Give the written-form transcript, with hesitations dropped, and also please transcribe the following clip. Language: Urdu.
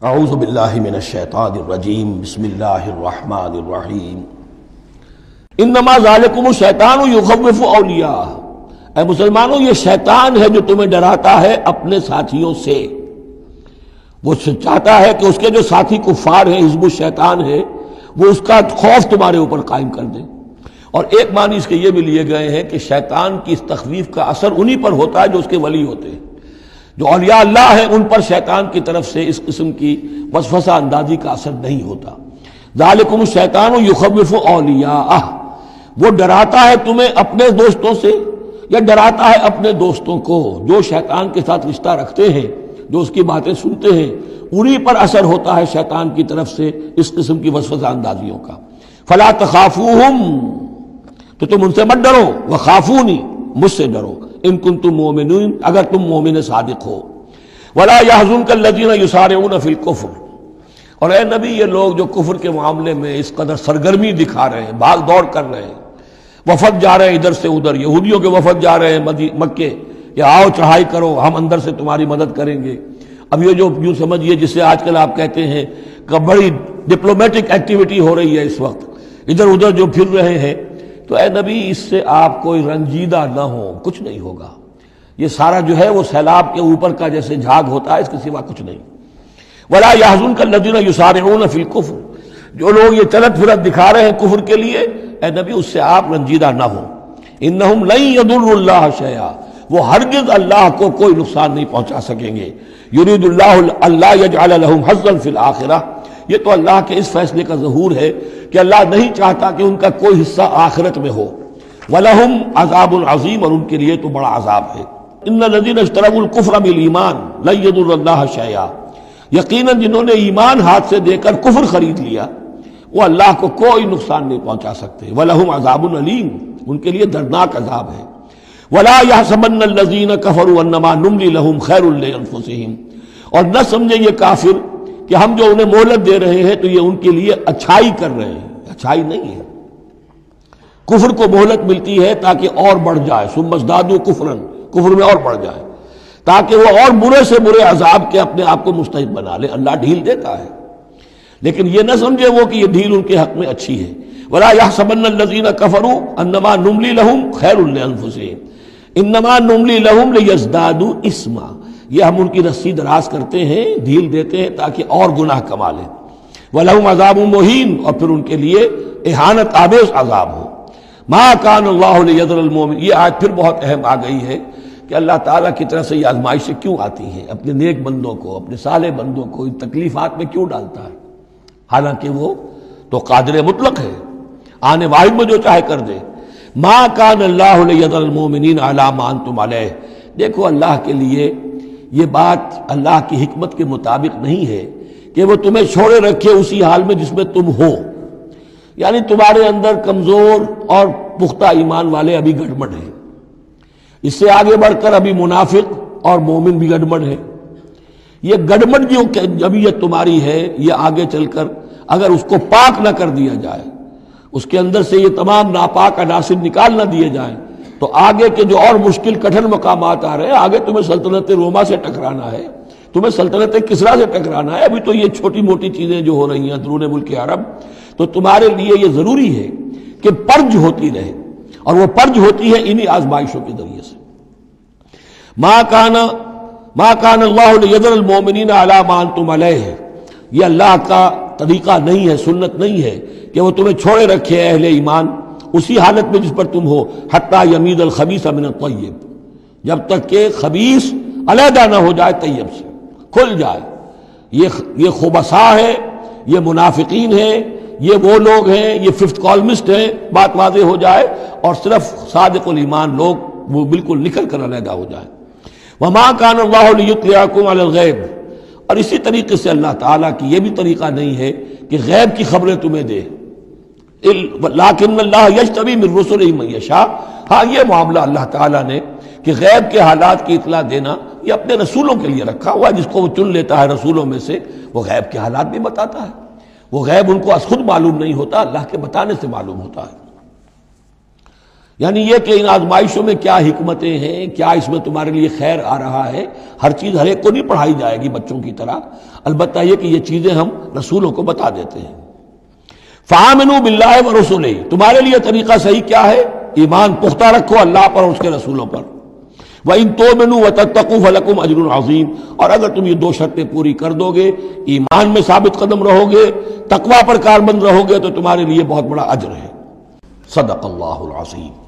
اعوذ باللہ من الشیطان الرجیم بسم اللہ الرحمن الرحیم انما ذالکم الشیطان یخوف اولیاء، اے مسلمانوں یہ شیطان ہے جو تمہیں ڈراتا ہے اپنے ساتھیوں سے۔ وہ چاہتا ہے کہ اس کے جو ساتھی کفار ہیں، حزب الشیطان ہے، وہ اس کا خوف تمہارے اوپر قائم کر دیں۔ اور ایک معنی اس کے یہ بھی لیے گئے ہیں کہ شیطان کی اس تخویف کا اثر انہی پر ہوتا ہے جو اس کے ولی ہوتے ہیں۔ جو اولیاء اللہ ہیں ان پر شیطان کی طرف سے اس قسم کی وسوسہ اندازی کا اثر نہیں ہوتا۔ ذالکم الشیطان یخوف اولیاءہ، وہ ڈراتا ہے تمہیں اپنے دوستوں سے، یا ڈراتا ہے اپنے دوستوں کو جو شیطان کے ساتھ رشتہ رکھتے ہیں، جو اس کی باتیں سنتے ہیں، انہی پر اثر ہوتا ہے شیطان کی طرف سے اس قسم کی وسوسہ اندازیوں کا۔ فلا تخافوہم، تو تم ان سے مت ڈرو، وخافونی، مجھ سے ڈرو، ان کنتم مومنین، اگر تم مومن صادق ہو۔ ولا يحزنک الذین یسارعون فی الکفر، اور اے نبی یہ لوگ جو کفر کے معاملے میں اس قدر سرگرمی دکھا رہے ہیں، بھاگ دوڑ کر رہے ہیں، وفد جا رہے ہیں ادھر سے ادھر، یہودیوں کے وفد جا رہے ہیں مکے، کہ آؤ چڑھائی کرو، ہم اندر سے تمہاری مدد کریں گے۔ اب یہ جو یوں سمجھیے جسے آج کل آپ کہتے ہیں کہ بڑی ڈپلومیٹک ایکٹیویٹی ہو رہی ہے اس وقت، ادھر ادھر جو پھر رہے ہیں، تو اے نبی اس سے آپ کوئی رنجیدہ نہ ہو، کچھ نہیں ہوگا۔ یہ سارا جو ہے وہ سیلاب کے اوپر کا جیسے جھاگ ہوتا ہے، اس کے سوا کچھ نہیں۔ ولا يحزنک الذین یسارعون فی الکفر، جو لوگ یہ چلت پھرت دکھا رہے ہیں کفر کے لیے، اے نبی اس سے آپ رنجیدہ نہ ہو۔ انہم لن یضروا اللہ شیئا، وہ ہرگز اللہ کو کوئی نقصان نہیں پہنچا سکیں گے۔ یرید اللہ اللہ یجعل لہم حظا فی الآخرہ، یہ تو اللہ کے اس فیصلے کا ظہور ہے کہ اللہ نہیں چاہتا کہ ان کا کوئی حصہ آخرت میں ہو۔ وَلَهُمْ عَذَابٌ عَظِيمٌ، اور ان کے لیے تو بڑا عذاب ہے۔ إِنَّ الَّذِينَ اشْتَرَوُا الْكُفْرَ بِالْإِيمَانِ لَن يَضُرُّوا اللَّهَ شَيْئًا، یقیناً جنہوں نے ایمان ہاتھ سے دے کر کفر خرید لیا، وہ اللہ کو کوئی نقصان نہیں پہنچا سکتے۔ وَلَهُمْ عَذَابٌ أَلِيمٌ، ان کے لیے دردناک عذاب ہے۔ وَلَا يَحْسَبَنَّ الَّذِينَ كَفَرُوا أَنَّمَا نُمْلِي لَهُمْ خَيْرٌ لِأَنفُسِهِمْ، اور نہ سمجھیں یہ کافر کہ ہم جو انہیں مہلت دے رہے ہیں تو یہ ان کے لیے اچھائی کر رہے ہیں، اچھائی نہیں ہے۔ کفر کو مہلت ملتی ہے تاکہ اور بڑھ جائے، ثم ازدادوا کفرا، کفر میں اور بڑھ جائے، تاکہ وہ اور برے سے برے عذاب کے اپنے آپ کو مستحق بنا لے۔ اللہ ڈھیل دیتا ہے، لیکن یہ نہ سمجھے وہ کہ یہ ڈھیل ان کے حق میں اچھی ہے۔ ولا يحسبن الذين كفروا انما نملي لهم خير لانفسهم انما نملي لهم ليزدادوا اثما، یہ ہم ان کی رسی دراز کرتے ہیں، ڈھیل دیتے ہیں تاکہ اور گناہ کما لیں۔ وَلَهُمْ عَذَابٌ مُّهِينٌ، اور پھر ان کے لیے اہانت آمیز عذاب ہو۔ مَا كَانَ اللَّهُ لِيَذَرَ الْمُؤْمِنِينَ، یہ آیت پھر بہت اہم آ گئی ہے کہ اللہ تعالیٰ کی طرف سے یہ آزمائشیں کیوں آتی ہیں، اپنے نیک بندوں کو، اپنے صالح بندوں کو ان تکلیفات میں کیوں ڈالتا ہے، حالانکہ وہ تو قادر مطلق ہے، آنے واحد میں جو چاہے کر دے۔ مَا كَانَ اللَّهُ لِيَذَرَ الْمُؤْمِنِينَ عَلَىٰ مَا أَنْتُمْ عَلَيْهِ، دیکھو اللہ کے لیے یہ بات اللہ کی حکمت کے مطابق نہیں ہے کہ وہ تمہیں چھوڑے رکھے اسی حال میں جس میں تم ہو، یعنی تمہارے اندر کمزور اور پختہ ایمان والے ابھی گڑبڑ ہیں، اس سے آگے بڑھ کر ابھی منافق اور مومن بھی گڑبڑ ہیں۔ یہ گڑبڑ جو ابھی یہ تمہاری ہے، یہ آگے چل کر اگر اس کو پاک نہ کر دیا جائے، اس کے اندر سے یہ تمام ناپاک عناصر نکال نہ دیے جائیں، تو آگے کے جو اور مشکل کٹھن مقامات آ رہے ہیں، آگے تمہیں سلطنت روما سے ٹکرانا ہے، تمہیں سلطنت کسریٰ سے ٹکرانا ہے، ابھی تو یہ چھوٹی موٹی چیزیں جو ہو رہی ہیں درون ملک عرب، تو تمہارے لیے یہ ضروری ہے کہ پرج ہوتی رہے، اور وہ پرج ہوتی ہے انہی آزمائشوں کے ذریعے سے۔ ما کان اللہ لیذر المؤمنین علی ما انتم علیہ، یہ اللہ کا طریقہ نہیں ہے، سنت نہیں ہے کہ وہ تمہیں چھوڑے رکھے اہل ایمان اسی حالت میں جس پر تم ہو، حتی یمیز الخبیث من الطیب، جب تک کہ خبیث علیحدہ نہ ہو جائے طیب سے، کھل جائے۔ یہ خبثاء ہے، یہ منافقین ہیں، یہ وہ لوگ ہیں، یہ ففتھ کالمسٹ ہیں، بات واضح ہو جائے، اور صرف صادق الایمان لوگ وہ بالکل نکل کر علیحدہ ہو جائے۔ وما کان اللہ لیطلعکم علی الغیب، اور اسی طریقے سے اللہ تعالیٰ کی یہ بھی طریقہ نہیں ہے کہ غیب کی خبریں تمہیں دے، لیکن اللہ یجتبی من رسلہ من یشاء، ہاں یہ معاملہ اللہ تعالیٰ نے کہ غیب کے حالات کی اطلاع دینا یہ اپنے رسولوں کے لیے رکھا ہوا ہے، جس کو وہ چن لیتا ہے رسولوں میں سے، وہ غیب کے حالات بھی بتاتا ہے۔ وہ غیب ان کو از خود معلوم نہیں ہوتا، اللہ کے بتانے سے معلوم ہوتا ہے۔ یعنی یہ کہ ان آزمائشوں میں کیا حکمتیں ہیں، کیا اس میں تمہارے لیے خیر آ رہا ہے، ہر چیز ہر ایک کو نہیں پڑھائی جائے گی بچوں کی طرح، البتہ یہ کہ یہ چیزیں ہم رسولوں کو بتا دیتے ہیں۔ فآمنوا باللہ ورسولہ، تمہارے لیے طریقہ صحیح کیا ہے؟ ایمان پختہ رکھو اللہ پر اور اس کے رسولوں پر۔ وَإِن تُؤْمِنُوا وَتَتَّقُوا فَلَكُمْ أَجْرٌ عَظِيمٌ، اور اگر تم یہ دو شرطیں پوری کر دو گے، ایمان میں ثابت قدم رہو گے، تقویٰ پر کاربند رہو گے، تو تمہارے لیے بہت بڑا اجر ہے۔ صدق اللہ العظیم۔